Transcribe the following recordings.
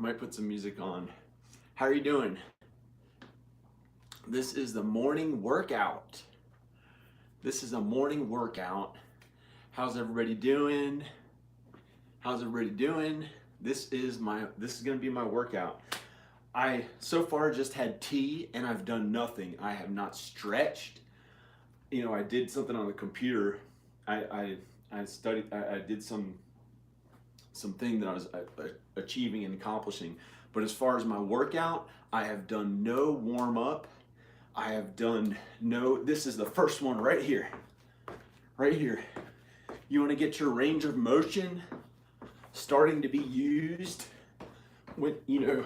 I might put some music on. How are you doing? This is the morning workout. This is a morning workout. How's everybody doing? How's everybody doing? This is gonna be my workout. I so far just had tea and I've done nothing. I have not stretched. You know, I did something on the computer. I studied. I did something that I was achieving and accomplishing. But as far as my workout, I have done no warm up. I have done no. This is the first one right here. Right here. You want to get your range of motion starting to be used with, in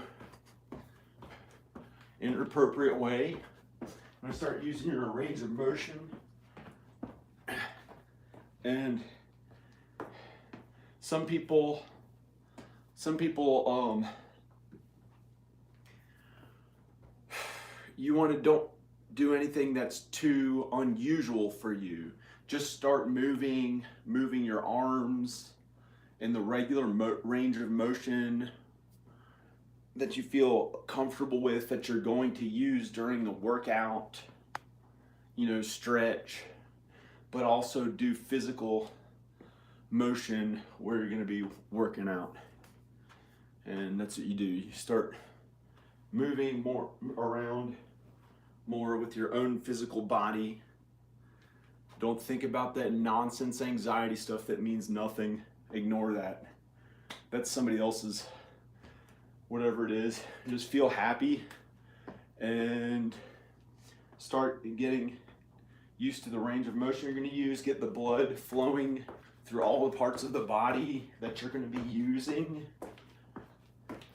an appropriate way. I'm going to start using your range of motion. And some people you want to don't do anything that's too unusual for you. Just start moving your arms in the regular range of motion that you feel comfortable with, that you're going to use during the workout. Stretch, but also do physical motion where you're going to be working out. And that's what you do. You start moving more around more with your own physical body. Don't think about that nonsense anxiety stuff that means nothing. Ignore that. That's somebody else's, whatever it is. Just feel happy and start getting used to the range of motion you're going to use. Get the blood flowing through all the parts of the body that you're going to be using,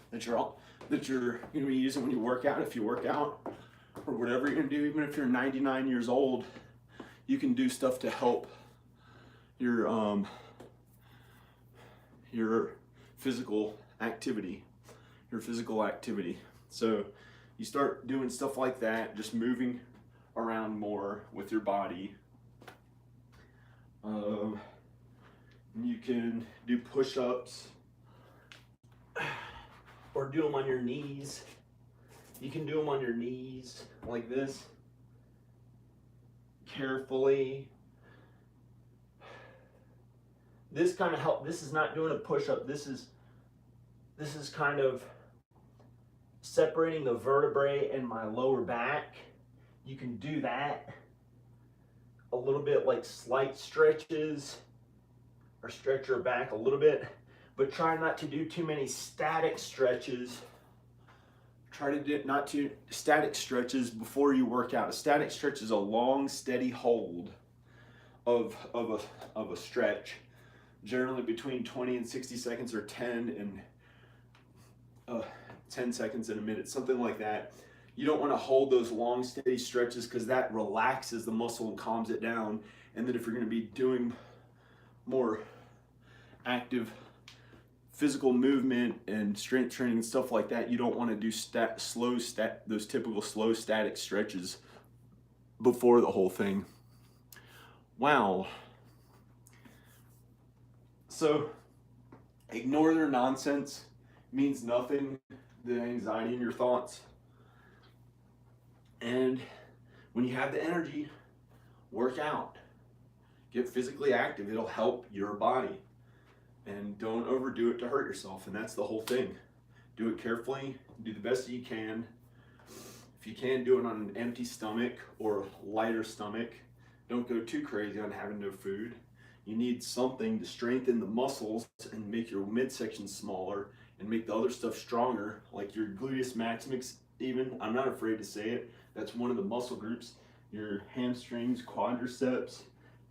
that you're going to be using when you work out. If you work out or whatever you're going to do, even if you're 99 years old, you can do stuff to help your physical activity. So you start doing stuff like that, just moving around more with your body. You can do push-ups or do them on your knees. You can do them on your knees like this, carefully. This kind of help. This is not doing a push-up. This is kind of separating the vertebrae in my lower back. You can do that a little bit, like slight stretches, or stretch your back a little bit, but try not to do too many static stretches. Try to do not too static stretches before you work out. A static stretch is a long, steady hold of a stretch, generally between 20 and 60 seconds, or 10 seconds and a minute, something like that. You don't want to hold those long, steady stretches because that relaxes the muscle and calms it down. And then if you're going to be doing more active physical movement and strength training and stuff like that, you don't want to do those typical slow static stretches before the whole thing. Wow. So ignore their nonsense. It means nothing, the anxiety in your thoughts. And when you have the energy, work out. Get physically active. It'll help your body. And don't overdo it to hurt yourself. And that's the whole thing. Do it carefully. Do the best that you can. If you can, do it on an empty stomach or lighter stomach. Don't go too crazy on having no food. You need something to strengthen the muscles and make your midsection smaller and make the other stuff stronger, like your gluteus maximus even. I'm not afraid to say it. That's one of the muscle groups. Your hamstrings, quadriceps,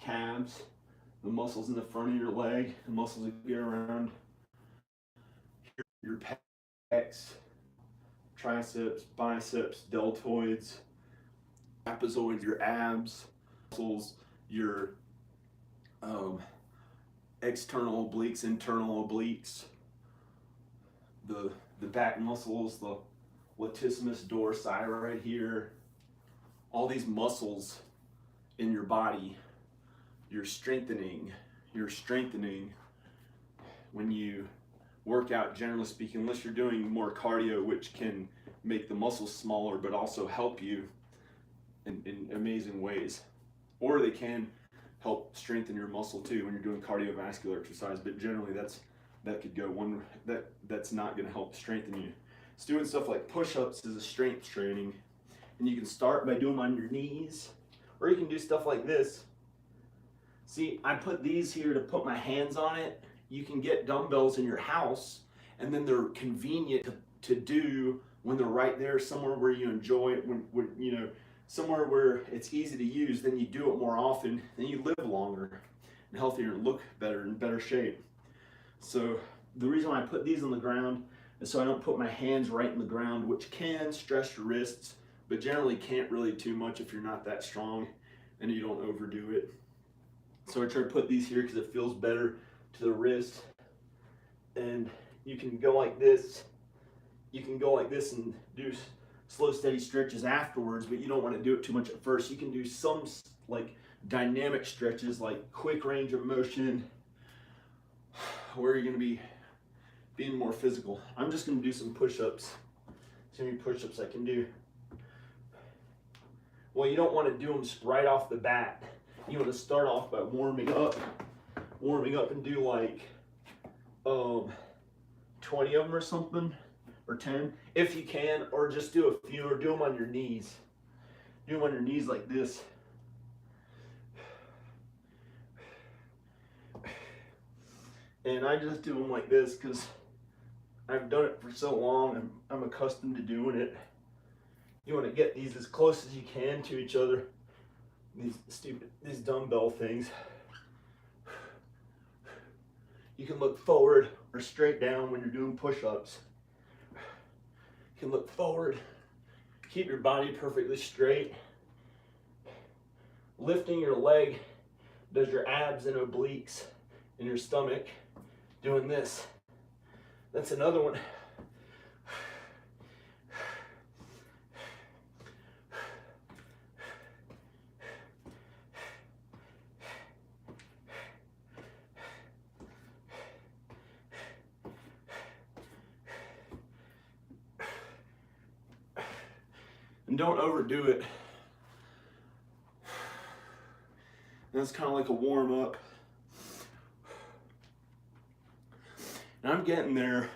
calves, the muscles in the front of your leg, the muscles that get around your pecs, triceps, biceps, deltoids, trapezoids, your abs, muscles, your external obliques, internal obliques, the back muscles, the latissimus dorsi right here. All these muscles in your body, you're strengthening when you workout, generally speaking, unless you're doing more cardio, which can make the muscles smaller but also help you in amazing ways. Or they can help strengthen your muscle too when you're doing cardiovascular exercise, but generally that could go one, that's not going to help strengthen you. It's doing stuff like push-ups is a strength training, and you can start by doing them on your knees, or you can do stuff like this. See, I put these here to put my hands on it. You can get dumbbells in your house, and then they're convenient to do when they're right there, somewhere where you enjoy it, when you know, somewhere where it's easy to use. Then you do it more often, then you live longer and healthier and look better, in better shape. So the reason why I put these on the ground is so I don't put my hands right in the ground, which can stress your wrists, but generally can't really too much if you're not that strong and you don't overdo it. So I try to put these here because it feels better to the wrist. And you can go like this. You can go like this and do slow, steady stretches afterwards, but you don't want to do it too much at first. You can do some like dynamic stretches, like quick range of motion, where you're going to be being more physical. I'm just going to do some push-ups. See how many push-ups I can do. Well, you don't want to do them right off the bat. You want to start off by warming up and do like 20 of them or something, or 10 if you can, or just do a few, or do them on your knees. Do them on your knees like this. And I just do them like this because I've done it for so long and I'm accustomed to doing it. You want to get these as close as you can to each other. These dumbbell things. You can look forward or straight down when you're doing push-ups. You can look forward. Keep your body perfectly straight. Lifting your leg does your abs and obliques in your stomach. Doing this. That's another one. And don't overdo it. That's kind of like a warm up. And I'm getting there.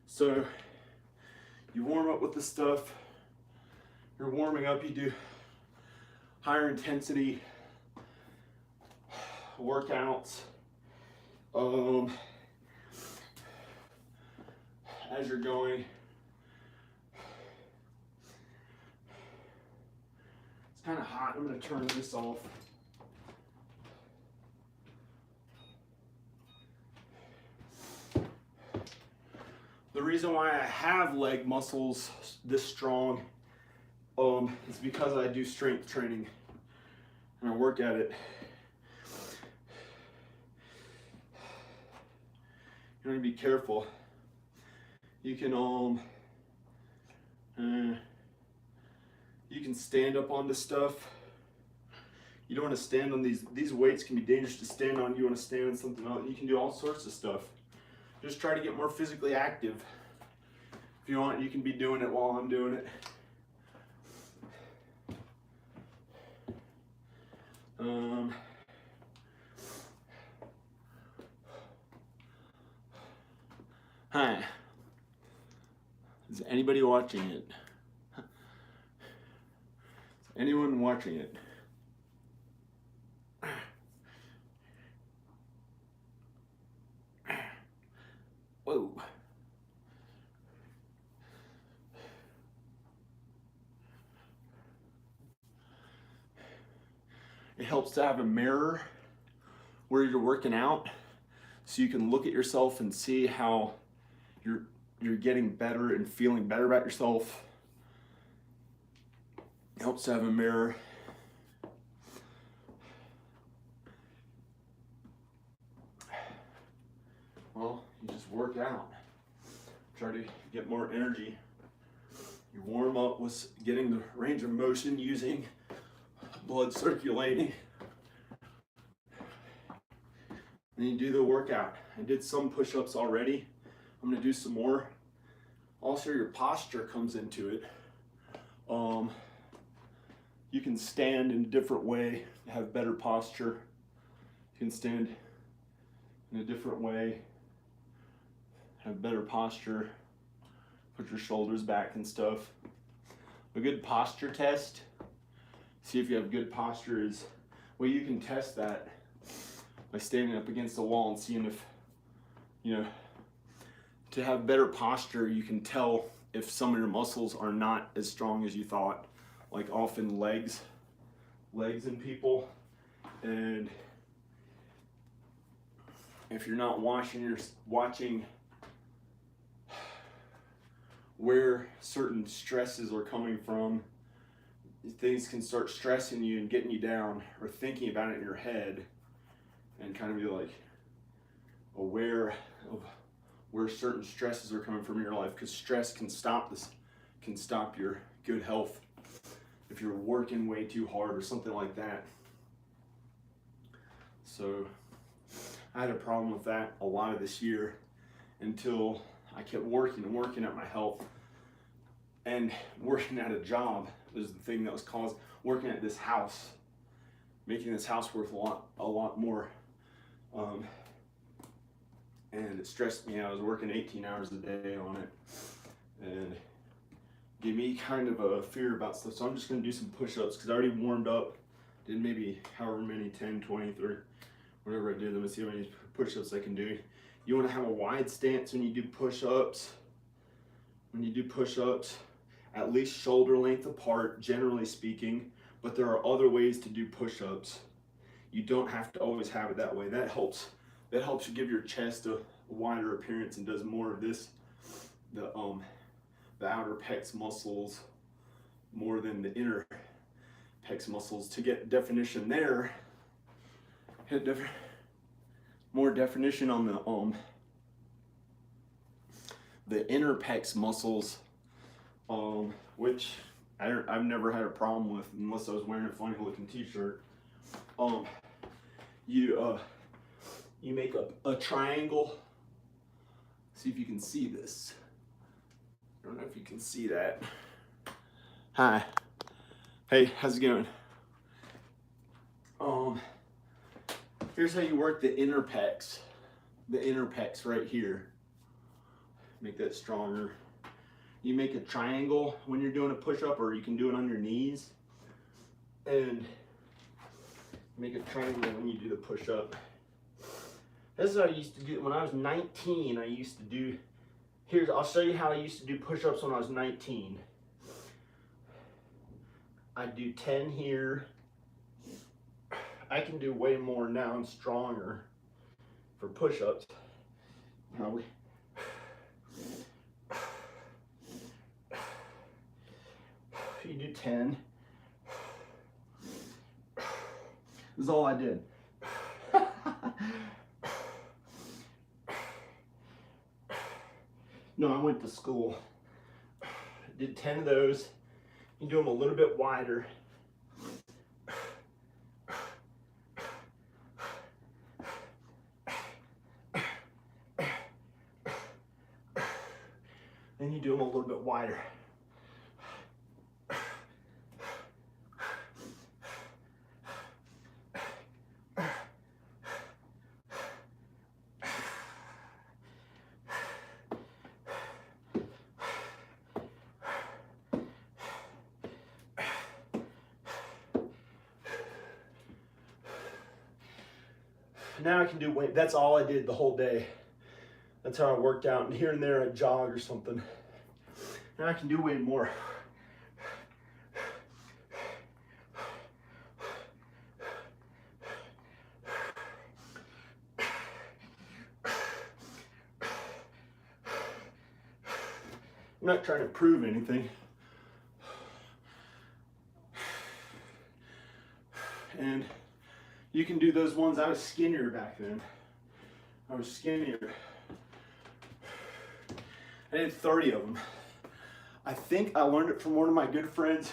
So you warm up with the stuff. You're warming up, you do higher intensity workouts. As you're going. It's kind of hot. I'm going to turn this off. The reason why I have leg muscles this strong is because I do strength training and I work at it. You want to be careful. You can you can stand up on this stuff. You don't want to stand on these weights can be dangerous to stand on. You want to stand on something else. You can do all sorts of stuff. Just try to get more physically active. If you want, you can be doing it while I'm doing it. Hi. Is anybody watching it? Is anyone watching it? Whoa. It helps to have a mirror where you're working out so you can look at yourself and see how you're getting better and feeling better about yourself. It helps to have a mirror. Well, you just work out. Try to get more energy. You warm up with getting the range of motion using blood circulating. Then you do the workout. I did some push-ups already. I'm gonna do some more. Also, your posture comes into it. You can stand in a different way, have better posture. You can stand in a different way, have better posture, put your shoulders back and stuff. A good posture test, see if you have good posture is, well, you can test that by standing up against the wall and seeing if, you know, to have better posture, you can tell if some of your muscles are not as strong as you thought, like often legs in people. And if you're not watching where certain stresses are coming from, things can start stressing you and getting you down, or thinking about it in your head, and kind of be like aware of where certain stresses are coming from in your life, because stress can stop your good health if you're working way too hard or something like that. So I had a problem with that a lot of this year until I kept working at my health, and working at a job was the thing that was caused, working at this house, making this house worth a lot more. And it stressed me out. I was working 18 hours a day on it, and gave me kind of a fear about stuff. So I'm just gonna do some push-ups because I already warmed up, did maybe however many, 10, 20, 30, whatever I did. Let me see how many push-ups I can do. You wanna have a wide stance when you do push-ups. When you do push-ups, at least shoulder length apart, generally speaking, but there are other ways to do push-ups. You don't have to always have it that way. That helps you give your chest a wider appearance and does more of this, the outer pecs muscles more than the inner pecs muscles. To get definition there, more definition on the inner pecs muscles, which I've never had a problem with unless I was wearing a funny looking t-shirt. You make a triangle. See if you can see this. I don't know if you can see that. Hi. Hey, how's it going? Here's how you work the inner pecs. The inner pecs right here. Make that stronger. You make a triangle when you're doing a push-up, or you can do it on your knees. And make a triangle when you do the push-up. This is what I used to do when I was 19. I used to do, I'll show you how I used to do push-ups when I was 19. I'd do 10 here. I can do way more now and stronger for push-ups. You do 10. This is all I did. No, I went to school. Did 10 of those. You do them a little bit wider. Then you do them a little bit wider. Now I can do weight. That's all I did the whole day. That's how I worked out. And here and there I jog or something. Now I can do way more. I'm not trying to prove anything. And you can do those ones. I was skinnier back then. I was skinnier. I did 30 of them. I think I learned it from one of my good friends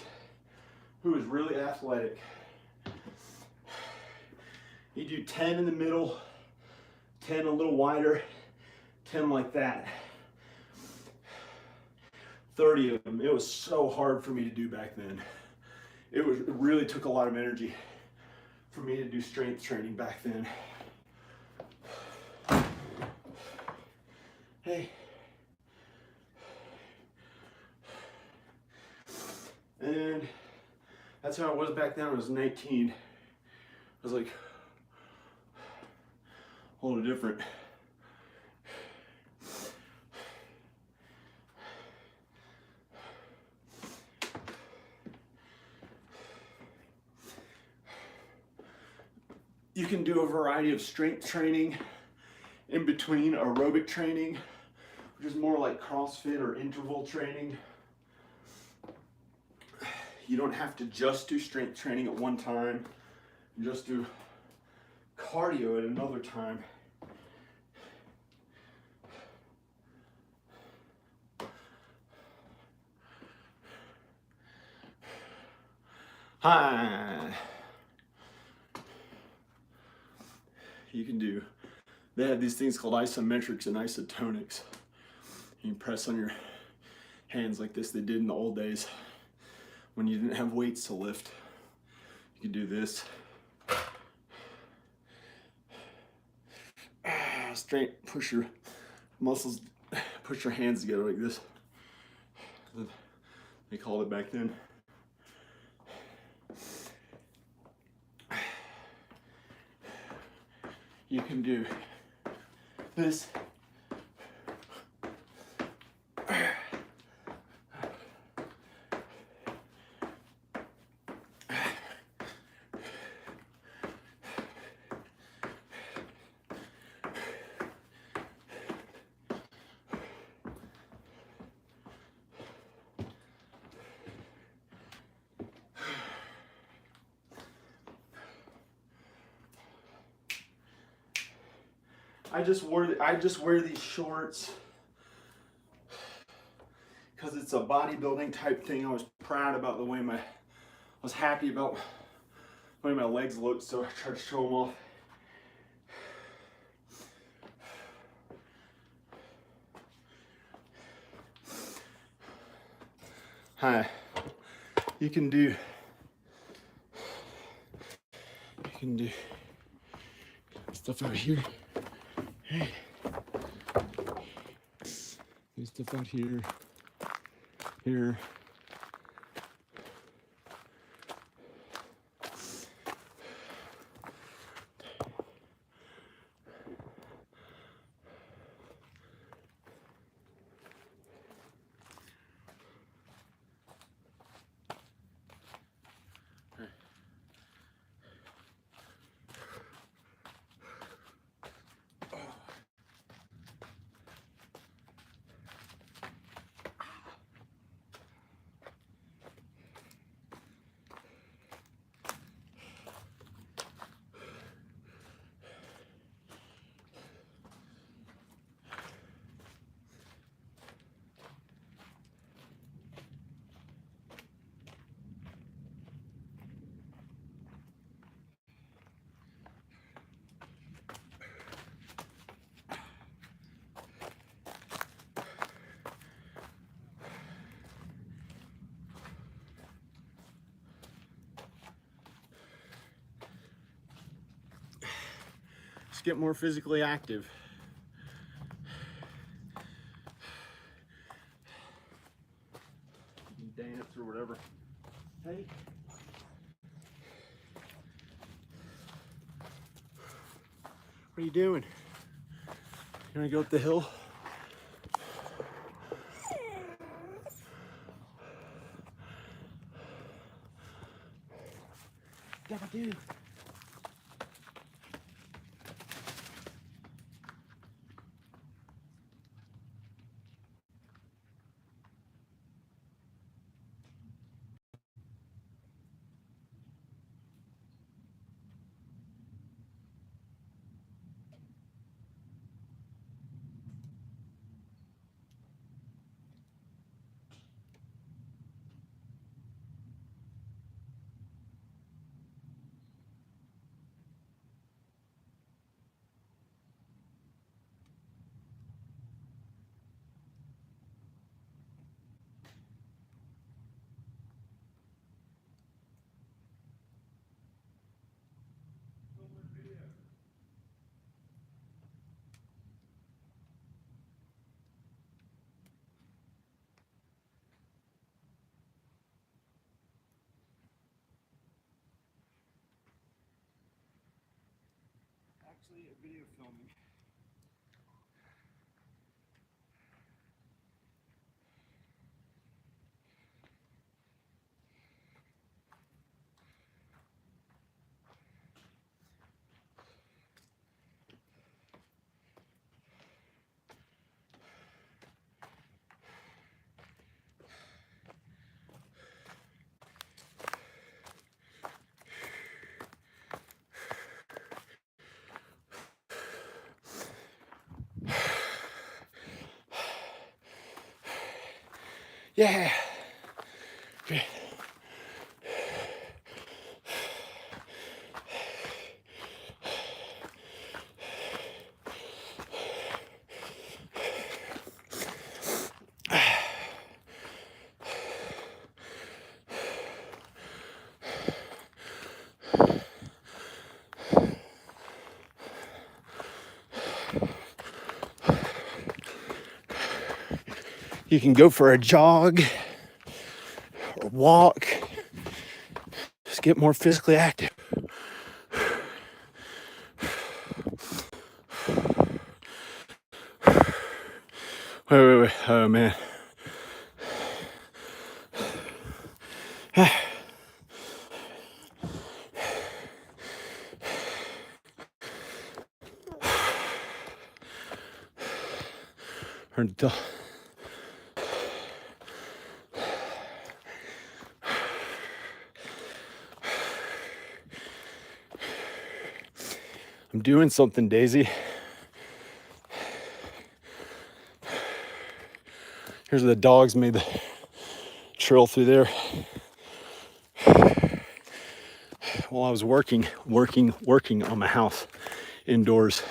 who was really athletic. you do 10 in the middle, 10 a little wider, 10 like that. 30 of them. It was so hard for me to do back then. It really took a lot of energy for me to do strength training back then. Hey. And that's how it was back then. I was 19. I was like, a little different. You can do a variety of strength training in between aerobic training, which is more like CrossFit or interval training. You don't have to just do strength training at one time, just do cardio at another time. Hi. You can do, they have these things called isometrics and isotonics. You can press on your hands like this they did in the old days when you didn't have weights to lift. You can do this. Straight, push your muscles, push your hands together like this. They called it back then. You can do this. I just wear these shorts because it's a bodybuilding type thing. I was proud about the way I was happy about the way my legs looked, so I tried to show them off. Hi, you can do stuff out here. Hey, there's stuff out here, here. Just get more physically active. Dance or whatever. Hey. What are you doing? You wanna go up the hill? Dabba do. actually a video filming. Yeah. You can go for a jog or walk. Just get more physically active. Wait. Oh, man. I'm doing something, Daisy. Here's where the dogs made the trail through there. While I was working on my house indoors.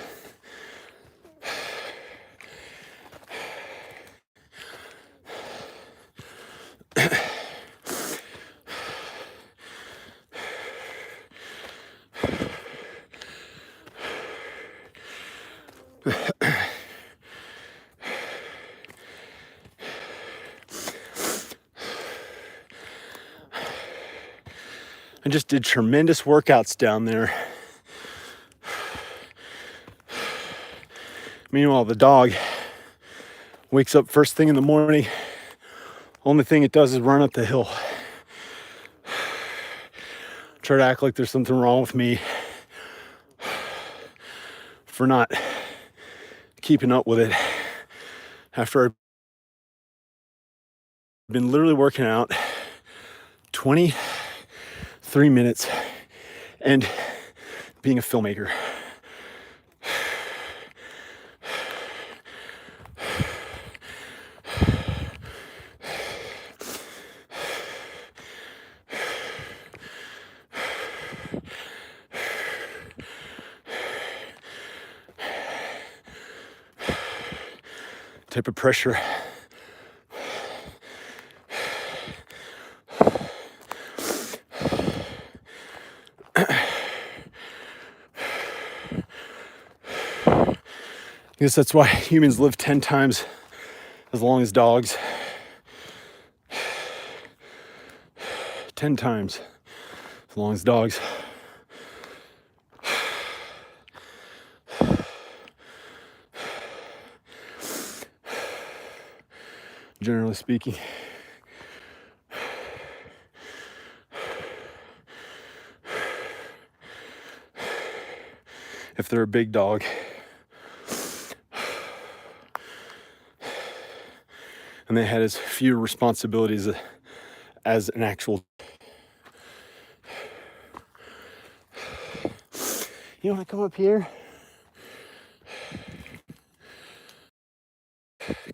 I just did tremendous workouts down there. Meanwhile, the dog wakes up first thing in the morning. Only thing it does is run up the hill. Try to act like there's something wrong with me for not keeping up with it after I've been literally working out 23 minutes and being a filmmaker. Type of pressure. I guess that's why humans live 10 times as long as dogs. 10 times as long as dogs. Generally speaking. If they're a big dog. And they had as few responsibilities as an actual. You want to come up here?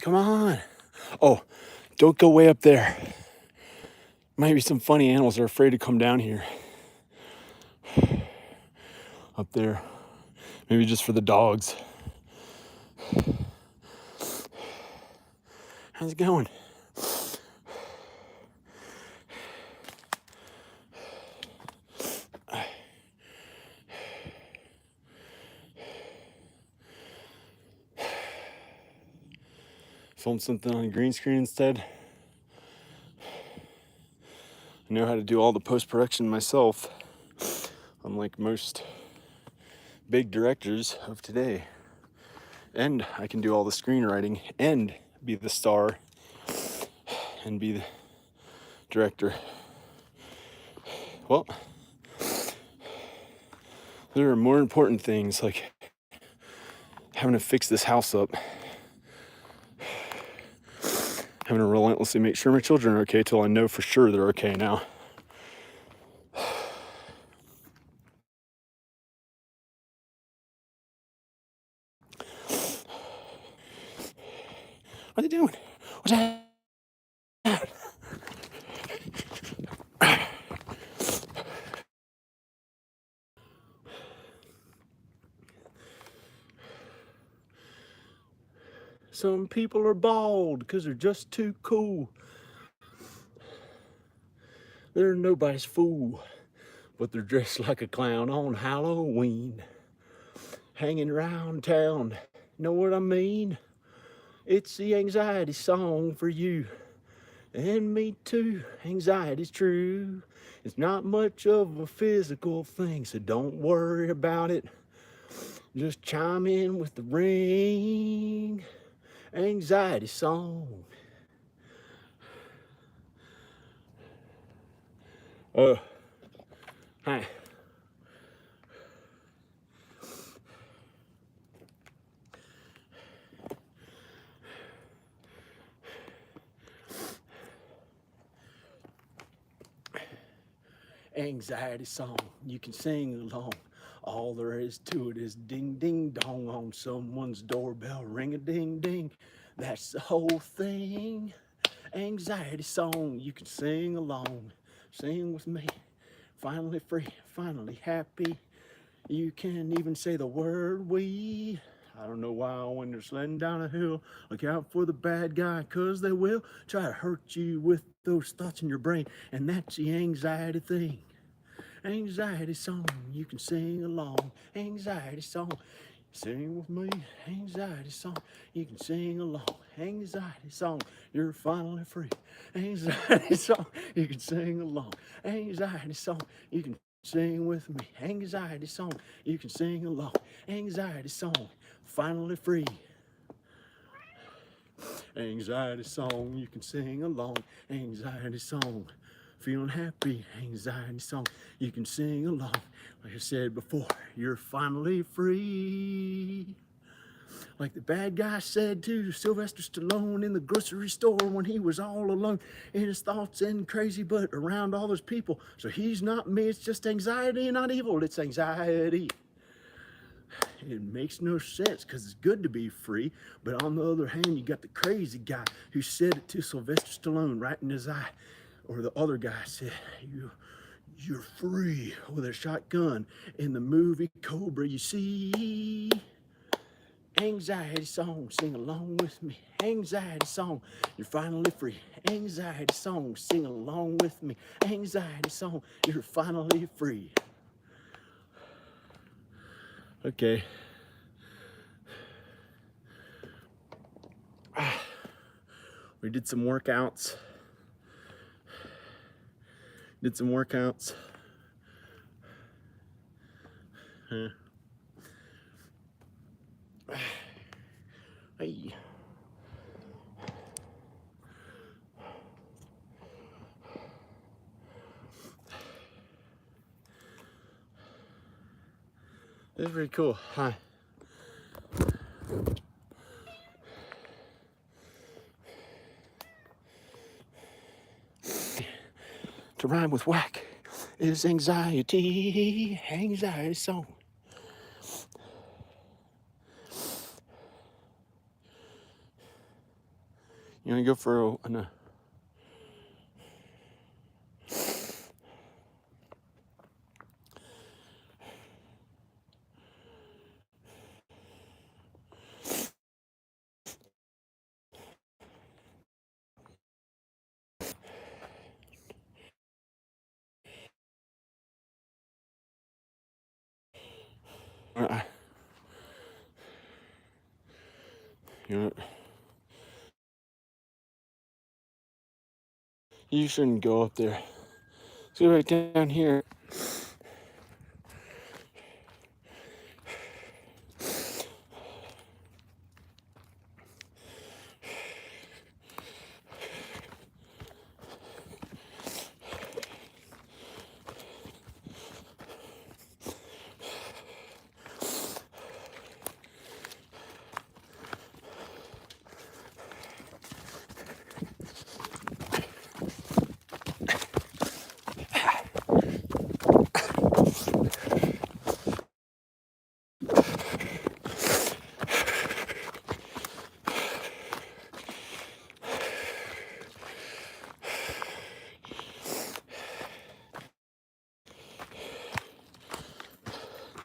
Come on. Oh, don't go way up there. Might be some funny animals that are afraid to come down here. Up there. Maybe just for the dogs. How's it going? Film something on a green screen instead. I know how to do all the post-production myself, unlike most big directors of today. And I can do all the screenwriting and be the star and be the director. Well, there are more important things like having to fix this house up, having to relentlessly make sure my children are okay till I know for sure they're okay now. What are they doing? What's that? Some people are bald because they're just too cool. They're nobody's fool, but they're dressed like a clown on Halloween, hanging around town. Know what I mean? It's the anxiety song for you and me too. Anxiety's true. It's not much of a physical thing, so don't worry about it. Just chime in with the ring. Anxiety song. Hi. Anxiety song, you can sing along. All there is to it is ding ding dong on someone's doorbell, ring a ding ding. That's the whole thing. Anxiety song, you can sing along. Sing with me. Finally free, finally happy. You can even say the word we. I don't know why when they're sledding down a hill, look out for the bad guy, cause they will try to hurt you with those thoughts in your brain, and that's the anxiety thing. Anxiety song, you can sing along. Anxiety song, sing with me. Anxiety song, you can sing along. Anxiety song, you're finally free. Anxiety song, you can sing along. Anxiety song, you can sing with me. Anxiety song, you can sing along. Anxiety song, finally free. Anxiety song, you can sing along. Anxiety song, feeling happy. Anxiety song, you can sing along. Like I said before, you're finally free. Like the bad guy said to Sylvester Stallone in the grocery store when he was all alone in his thoughts and crazy, but around all those people. So he's not me, it's just anxiety and not evil, it's anxiety. It makes no sense because it's good to be free, but on the other hand, you got the crazy guy who said it to Sylvester Stallone right in his eye, or the other guy said, you're free with a shotgun in the movie Cobra. You see, anxiety song, sing along with me. Anxiety song, you're finally free. Anxiety song, sing along with me. Anxiety song, you're finally free. Okay. We did some workouts. Hey. This is pretty cool. Hi. To rhyme with whack is anxiety. Anxiety song. You want to go for a you shouldn't go up there. Let's go right down here.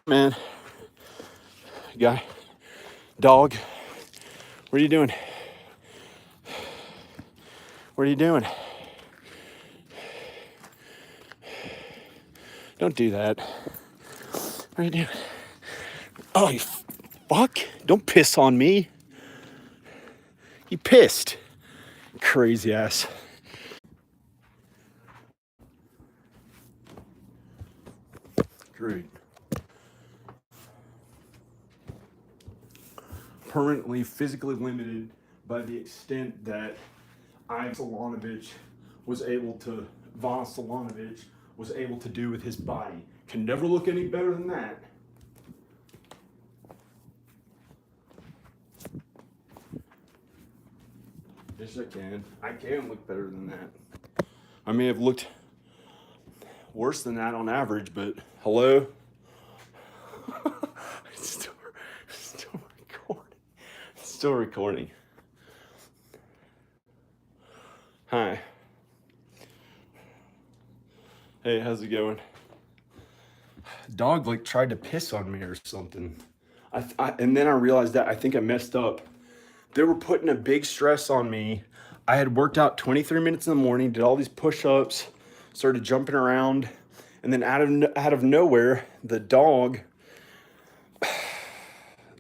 Man, guy, dog, what are you doing? What are you doing? Don't do that. What are you doing? Oh, you fuck. Don't piss on me. You pissed. Crazy ass. Great. Permanently physically limited by the extent that Ivan Solonovich was able to, Von Solonovich was able to do with his body. Can never look any better than that. Yes, I can. I can look better than that. I may have looked worse than that on average, but hello? It's still recording. It's still recording. Hi. Hey, how's it going? Dog like tried to piss on me or something. And then I realized that I think I messed up. They were putting a big stress on me. I had worked out 23 minutes in the morning, did all these push-ups, started jumping around, and then out of nowhere, the dog,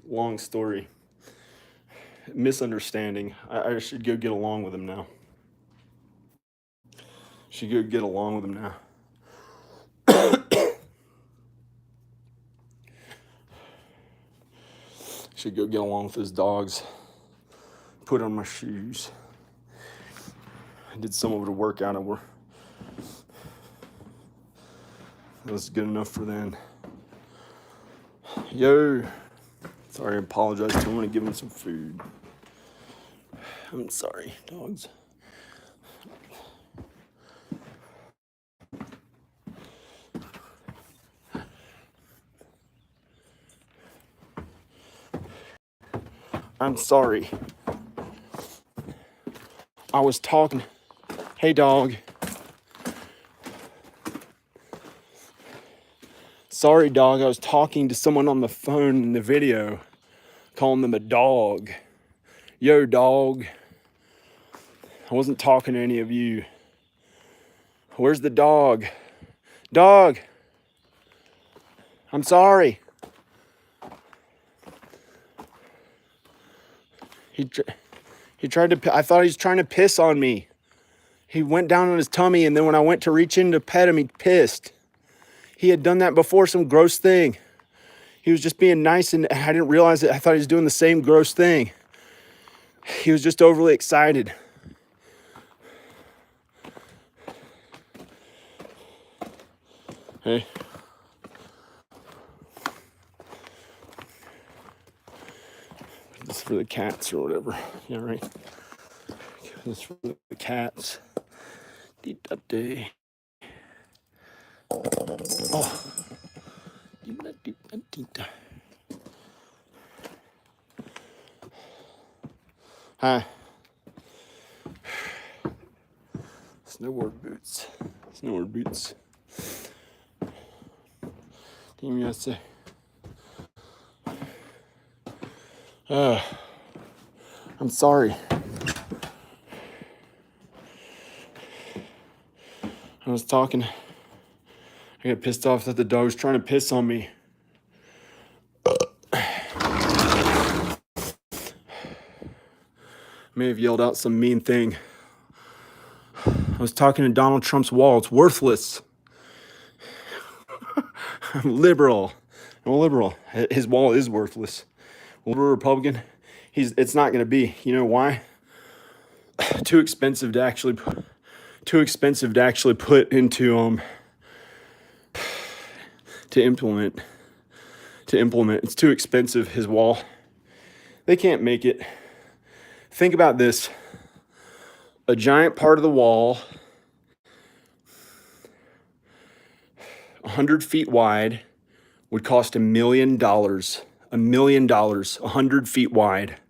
long story, misunderstanding. I should go get along with him now. Should go get along with him now. Should go get along with his dogs. Put on my shoes. I did some of the workout and that was good enough for then. Yo. Sorry, I apologize to him. I want to give him some food. I'm sorry, dogs. I'm sorry. I was talking. Hey, dog. Sorry, dog. I was talking to someone on the phone in the video, calling them a dog. Yo, dog. I wasn't talking to any of you. Where's the dog? Dog. I'm sorry. He tried to, I thought he was trying to piss on me. He went down on his tummy, and then when I went to reach in to pet him, he pissed. He had done that before, some gross thing. He was just being nice, and I didn't realize it. I thought he was doing the same gross thing. He was just overly excited. Hey. This is for the cats or whatever. Yeah, right. This is for the cats. Dee-da-dee. Oh. Dee-da-dee-da-dee-da. Hi. Snowboard boots. Snowboard boots. Team USA. I'm sorry. I was talking. I got pissed off that the dog was trying to piss on me. May have yelled out some mean thing. I was talking to Donald Trump's wall. It's worthless. I'm liberal. I'm a liberal. His wall is worthless. Liberal Republican. It's not going to be. You know why? Too expensive to actually put into to implement. It's too expensive, his wall. They can't make it. Think about this. A giant part of the wall, 100 feet wide, would cost $1 million. $1 million, 100 feet wide.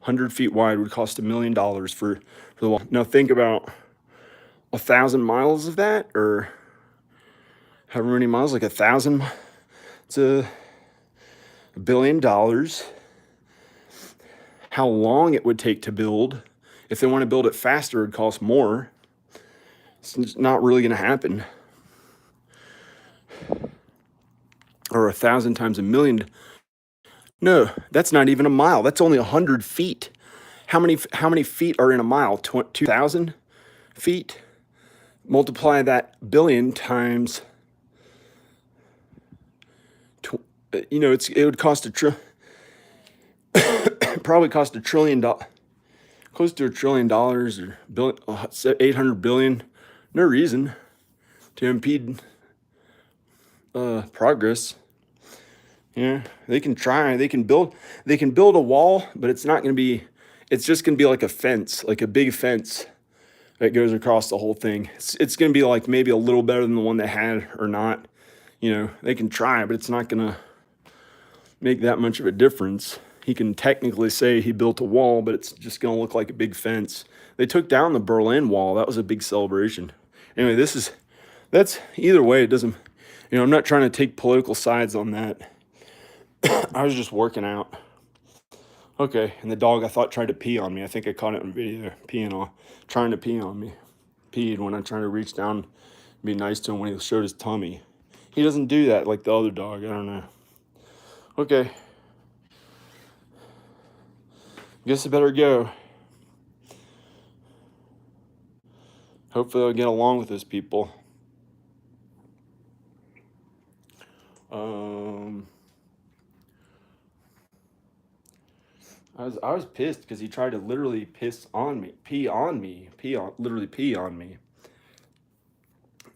100 feet wide would cost $1 million for the wall. Now think about 1,000 miles of that, or however many miles, like 1,000. $1 billion, how long it would take to build. If they want to build it faster, it'd cost more. It's not really going to happen. Or 1,000 times a million. No, that's not even a mile. That's only 100 feet. How many feet are in a mile? 2,000 feet? Multiply that billion times, it would cost probably cost $1 trillion, close to $1 trillion or 800 billion. No reason to impede progress. Yeah, they can try. They can build a wall, but it's not going to be. It's just going to be like a fence, like a big fence that goes across the whole thing. It's going to be like maybe a little better than the one they had or not. They can try, but it's not going to make that much of a difference. He can technically say he built a wall, but it's just going to look like a big fence. They took down the Berlin Wall. That was a big celebration. Anyway, that's either way. It doesn't, I'm not trying to take political sides on that. I was just working out. Okay, and the dog I thought tried to pee on me. I think I caught it in video, trying to pee on me. Peed when I tried to reach down and be nice to him when he showed his tummy. He doesn't do that like the other dog. I don't know. Okay. Guess I better go. Hopefully I'll get along with those people. I was pissed because he tried to literally pee on me,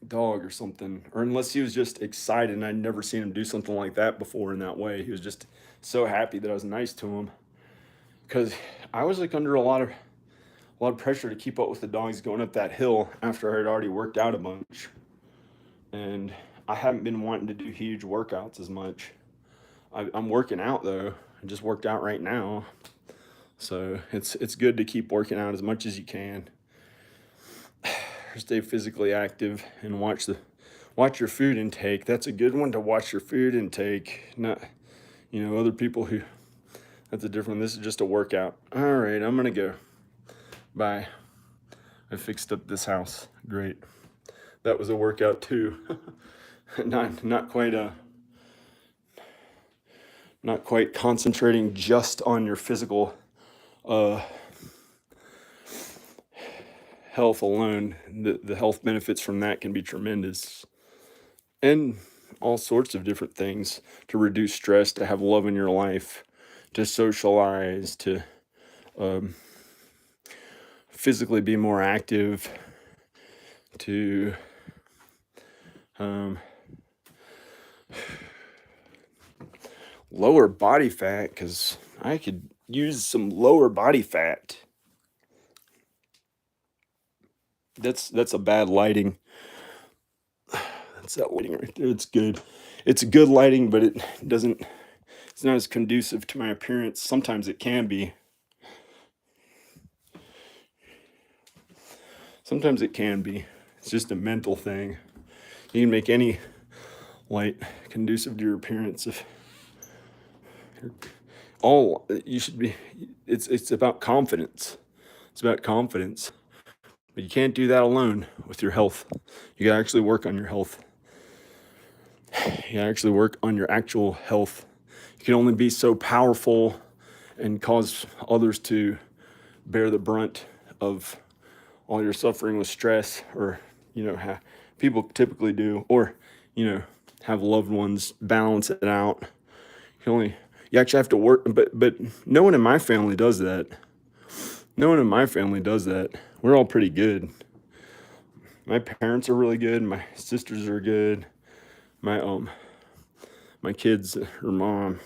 dog or something, or unless he was just excited and I'd never seen him do something like that before in that way. He was just so happy that I was nice to him, because I was like under a lot of pressure to keep up with the dogs going up that hill after I had already worked out a bunch, and I haven't been wanting to do huge workouts as much. I'm working out though. I just worked out right now, so it's good to keep working out as much as you can. Stay physically active and watch your food intake. That's a good one, to watch your food intake. Not, other people who, that's a different. This is just a workout. All right, I'm gonna go. Bye. I fixed up this house. Great. That was a workout too. not quite concentrating just on your physical health alone. The health benefits from that can be tremendous, and all sorts of different things: to reduce stress, to have love in your life, to socialize, to physically be more active, to lower body fat, because I could use some lower body fat. That's a bad lighting. That's that lighting right there. It's good. It's good lighting, but it's not as conducive to my appearance. Sometimes it can be. Sometimes it can be. It's just a mental thing. You can make any light conducive to your appearance. It's about confidence. It's about confidence. But you can't do that alone with your health. You gotta actually work on your health. You gotta actually work on your actual health. You can only be so powerful and cause others to bear the brunt of all your suffering with stress, or people typically do, or have loved ones balance it out. You actually have to work, but no one in my family does that. We're all pretty good. My parents are really good. My sisters are good. My kids, or mom,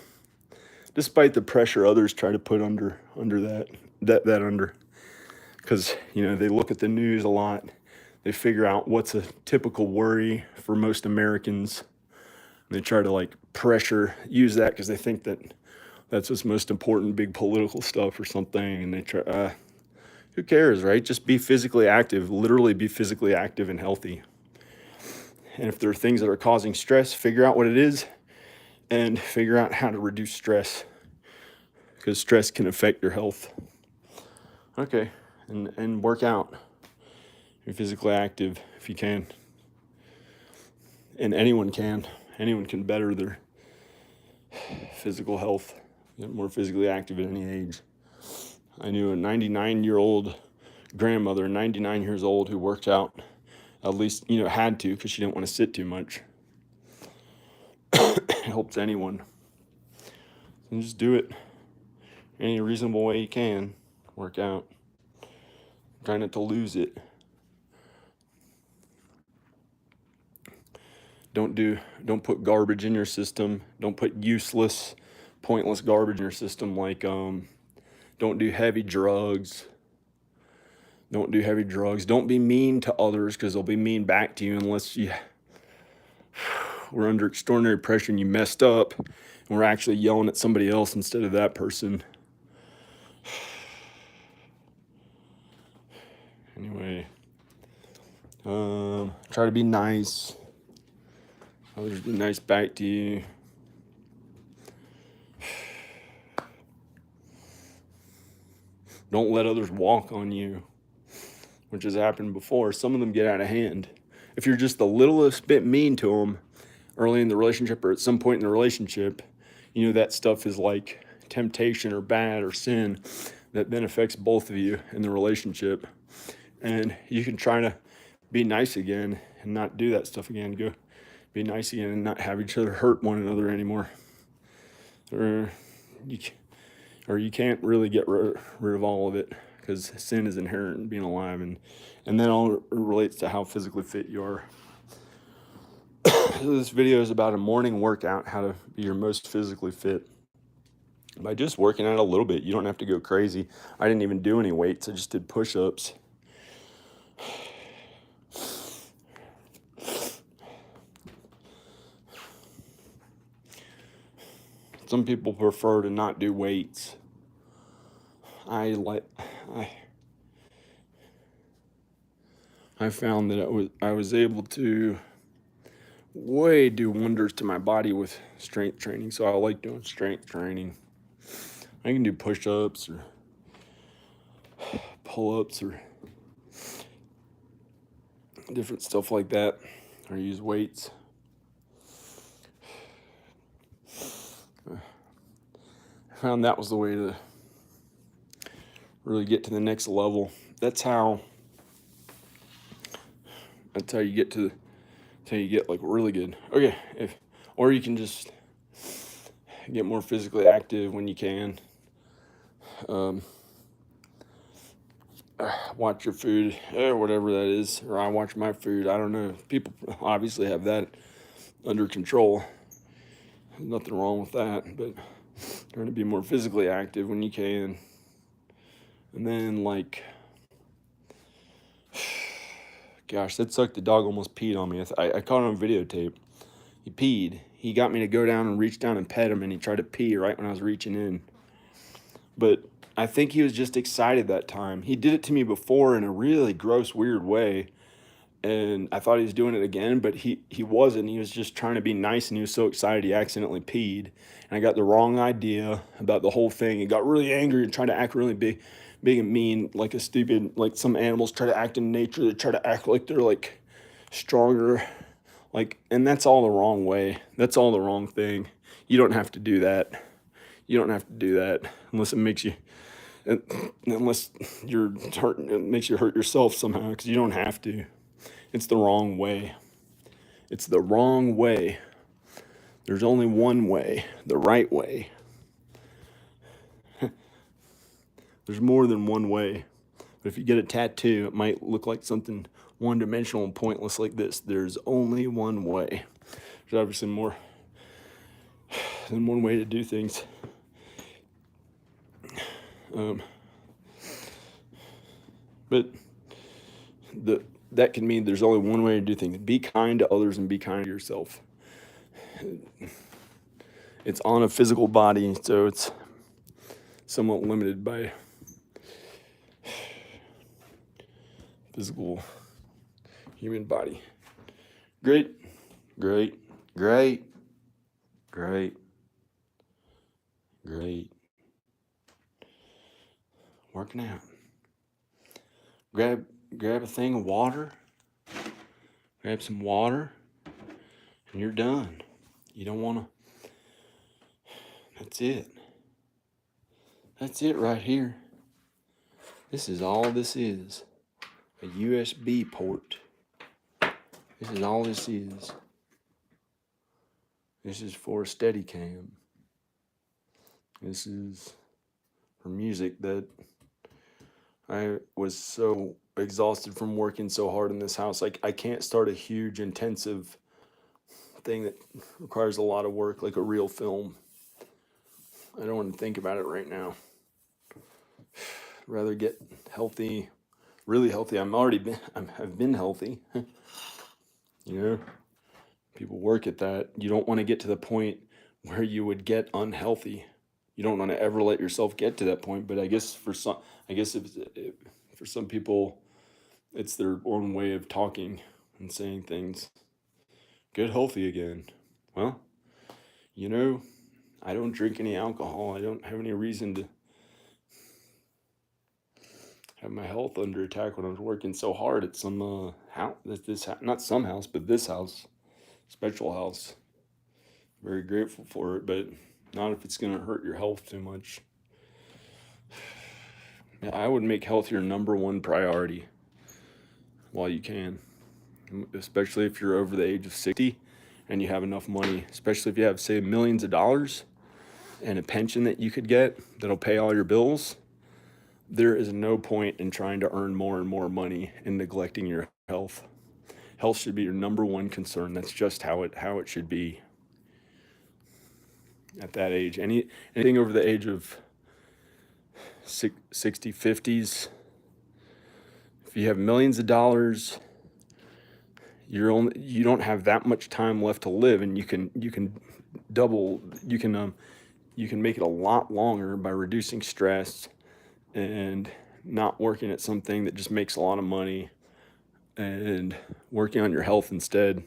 despite the pressure others try to put under that, because they look at the news a lot. They figure out what's a typical worry for most Americans. And they try to use that because they think that's what's most important, big political stuff or something. And they try, who cares, right? Just be physically active, literally be physically active and healthy. And if there are things that are causing stress, figure out what it is. and figure out how to reduce stress, because stress can affect your health. Okay, and work out. Be physically active if you can. And anyone can. Anyone can better their physical health, get more physically active at any age. I knew a 99-year-old grandmother, 99 years old, who worked out, at least, had to, because she didn't want to sit too much. It helps anyone. And just do it any reasonable way you can. Work out. Try not to lose it. Don't put garbage in your system. Don't put useless, pointless garbage in your system, like don't do heavy drugs. Don't do heavy drugs. Don't be mean to others, because they'll be mean back to you unless you were under extraordinary pressure and you messed up and we're actually yelling at somebody else instead of that person. Anyway, try to be nice. Others be nice back to you. Don't let others walk on you, which has happened before. Some of them get out of hand. If you're just the littlest bit mean to them early in the relationship or at some point in the relationship, that stuff is like temptation or bad or sin that then affects both of you in the relationship. And you can try to be nice again and not do that stuff again. Go be nice again and not have each other hurt one another anymore. Or you can't really get rid of all of it, because sin is inherent in being alive, and then all relates to how physically fit you are. So this video is about a morning workout, how to be your most physically fit by just working out a little bit. You don't have to go crazy. I didn't even do any weights. I just did push-ups. Some people prefer to not do weights. I found that I was able to do wonders to my body with strength training. So I like doing strength training. I can do push-ups or pull-ups or different stuff like that, or use weights. I found that was the way to really get to the next level. That's how you get like really good. Okay, or you can just get more physically active when you can. Watch your food, or whatever that is, or I watch my food. I don't know. People obviously have that under control. There's nothing wrong with that, but trying to be more physically active when you can. And then, gosh, that sucked. The dog almost peed on me. I caught it on videotape. He peed. He got me to go down and reach down and pet him, and he tried to pee right when I was reaching in. But I think he was just excited that time. He did it to me before in a really gross, weird way, and I thought he was doing it again, but he wasn't. He was just trying to be nice, and he was so excited he accidentally peed. And I got the wrong idea about the whole thing. He got really angry and tried to act really big and mean, like some animals try to act in nature. They try to act like they're like stronger, and that's all the wrong way. That's all the wrong thing. You don't have to do that. You don't have to do that unless it makes you, unless you're hurting, it makes you hurt yourself somehow, because you don't have to. It's the wrong way. It's the wrong way. There's only one way, the right way. There's more than one way. But if you get a tattoo, it might look like something one-dimensional and pointless like this. There's only one way. There's obviously more than one way to do things. But that can mean there's only one way to do things. Be kind to others and be kind to yourself. It's on a physical body, so it's somewhat limited by physical human body. Great, great, great, great. Great. Working out. Grab a thing of water. Grab some water, and you're done. You don't want to. That's it. That's it right here. This is all this is. A USB port. This is all this is. This is for a Steadicam. This is for music that I was so exhausted from working so hard in this house. Like, I can't start a huge, intensive thing that requires a lot of work, like a real film. I don't want to think about it right now. I'd rather get healthy, really healthy. I've been healthy. You know, people work at that. You don't want to get to the point where you would get unhealthy. You don't want to ever let yourself get to that point. But I guess for some people, it's their own way of talking and saying things. Get healthy again. Well, you know, I don't drink any alcohol. I don't have any reason to have my health under attack when I was working so hard at some house. Not some house, but this house, special house. Very grateful for it, but not if it's going to hurt your health too much. Yeah, I would make health your number one priority while you can, especially if you're over the age of 60 and you have enough money, especially if you have, say, millions of dollars and a pension that you could get that'll pay all your bills. There is no point in trying to earn more and more money and neglecting your health. Health should be your number one concern. That's just how it should be at that age. Anything over the age of 60, 50s, if you have millions of dollars, you don't have that much time left to live, and you can make it a lot longer by reducing stress and not working at something that just makes a lot of money and working on your health instead.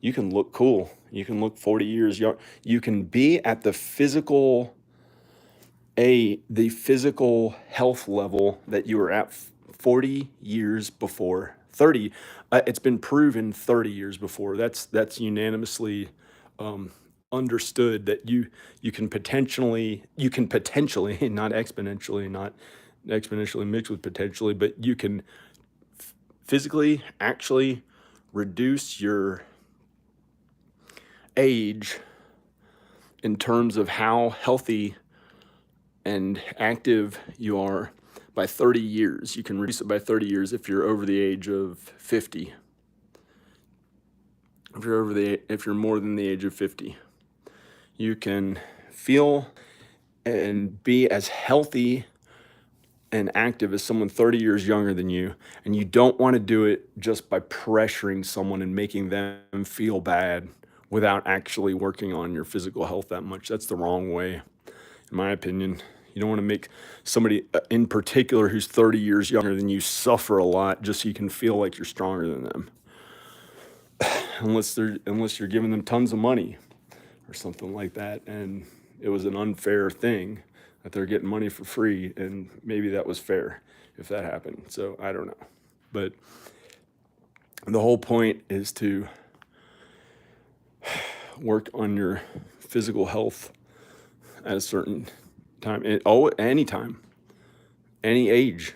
You can look cool. You can look 40 years young. You can be at the physical health level that you were at 40 years before. 30. It's been proven 30 years before. That's unanimously understood that you can potentially, not exponentially mixed with potentially, but you can physically actually reduce your age in terms of how healthy and active you are by 30 years. You can reduce it by 30 years if you're over the age of 50. If you're more than the age of 50, you can feel and be as healthy and active as someone 30 years younger than you. And you don't want to do it just by pressuring someone and making them feel bad without actually working on your physical health that much. That's the wrong way, in my opinion. You don't want to make somebody in particular who's 30 years younger than you suffer a lot just so you can feel like you're stronger than them. Unless you're giving them tons of money or something like that, and it was an unfair thing that they're getting money for free, and maybe that was fair if that happened. So I don't know. But the whole point is to work on your physical health at a certain time. Any time, any age,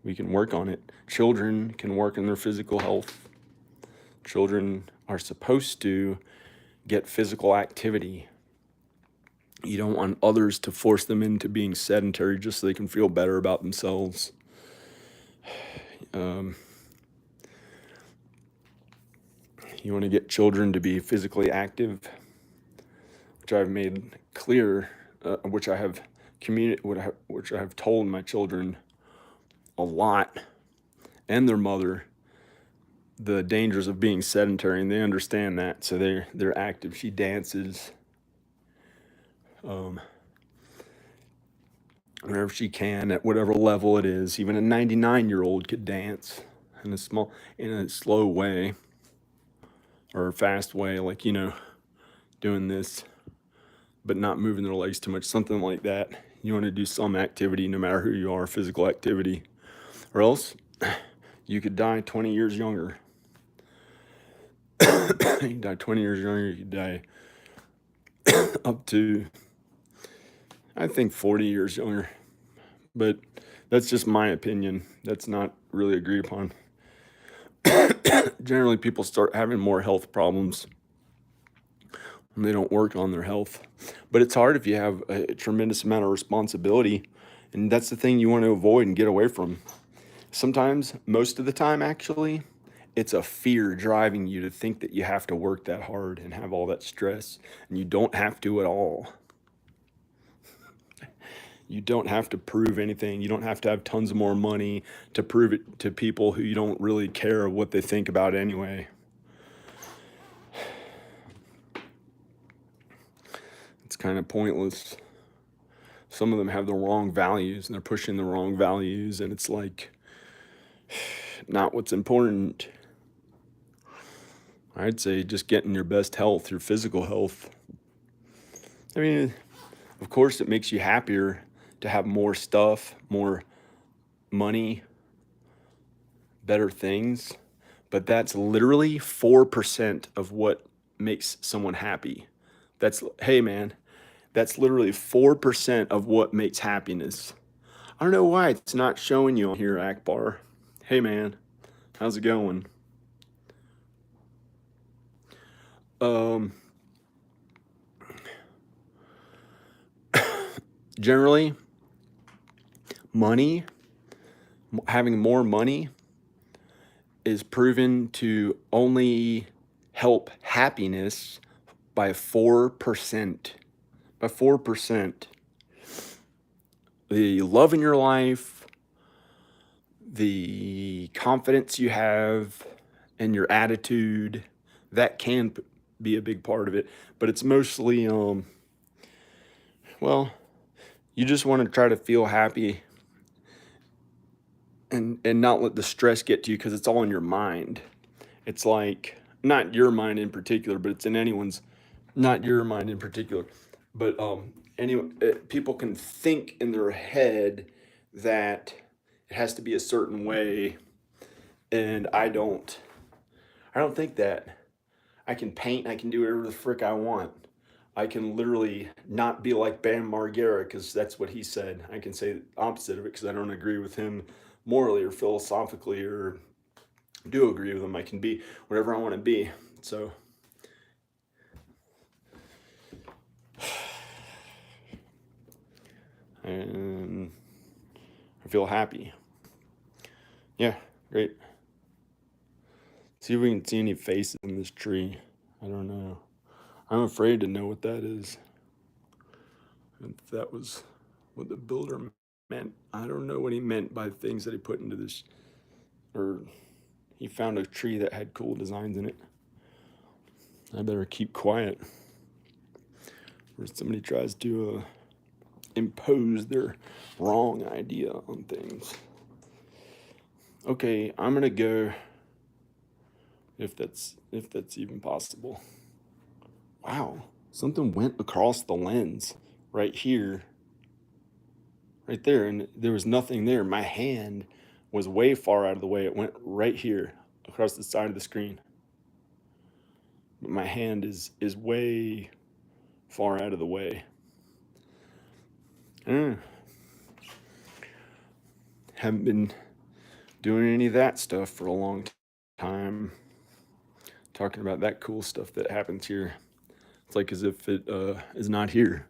we can work on it. Children can work on their physical health. Children are supposed to get physical activity. You don't want others to force them into being sedentary just so they can feel better about themselves. You want to get children to be physically active, which I've made clear, which I have told my children a lot, and their mother, the dangers of being sedentary, and they understand that, so they're active. She dances whenever she can, at whatever level it is. Even a 99-year-old could dance in a slow way or a fast way, like, doing this. but not moving their legs too much, something like that. You want to do some activity, no matter who you are, physical activity, or else you could die 20 years younger. You can die 20 years younger, you could die up to, I think, 40 years younger. But that's just my opinion. That's not really agreed upon. Generally, people start having more health problems when they don't work on their health. But it's hard if you have a tremendous amount of responsibility, and that's the thing you want to avoid and get away from. Sometimes, most of the time actually, it's a fear driving you to think that you have to work that hard and have all that stress, and you don't have to at all. You don't have to prove anything. You don't have to have tons of more money to prove it to people who you don't really care what they think about anyway. It's kind of pointless. Some of them have the wrong values and they're pushing the wrong values, and it's like not what's important. I'd say just getting your best health, your physical health. I mean, of course, it makes you happier to have more stuff, more money, better things, but that's literally 4% of what makes someone happy. Hey man, that's literally 4% of what makes happiness. I don't know why it's not showing you on here, Akbar. Hey man, how's it going? Generally, having more money is proven to only help happiness by 4%. By 4%. The love in your life, the confidence you have, and your attitude, that can be a big part of it. But it's mostly, well, you just want to try to feel happy and not let the stress get to you, because it's all in your mind. It's like, not your mind in particular, but it's in anyone's, not your mind in particular. But people can think in their head that it has to be a certain way, and I don't think that. I can paint, I can do whatever the frick I want. I can literally not be like Bam Margera, because that's what he said. I can say the opposite of it because I don't agree with him morally or philosophically, or do agree with him. I can be whatever I want to be. So and I feel happy. Yeah, great. See if we can see any faces in this tree. I don't know. I'm afraid to know what that is. If that was what the builder meant. I don't know what he meant by things that he put into this, or he found a tree that had cool designs in it. I better keep quiet, or somebody tries to impose their wrong idea on things. Okay, I'm gonna go, if that's even possible. Wow, something went across the lens right here, right there, and there was nothing there. My hand was way far out of the way. It went right here across the side of the screen. But my hand is way far out of the way. Haven't been doing any of that stuff for a long time. Talking about that cool stuff that happens here. It's like as if it is not here.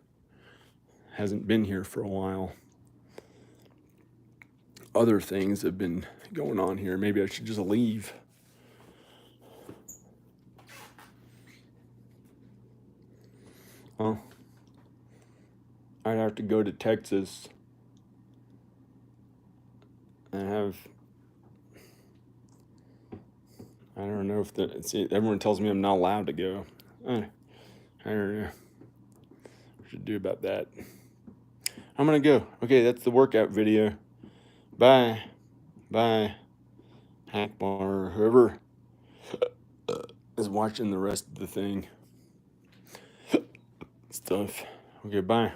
Hasn't been here for a while. Other things have been going on here. Maybe I should just leave. Well, I'd have to go to Texas and have, I don't know if everyone tells me I'm not allowed to go. I don't know what I should do about that. I'm gonna go. Okay, that's the workout video. Bye. Bye. Akbar, or whoever is watching the rest of the thing. Stuff. Okay, bye.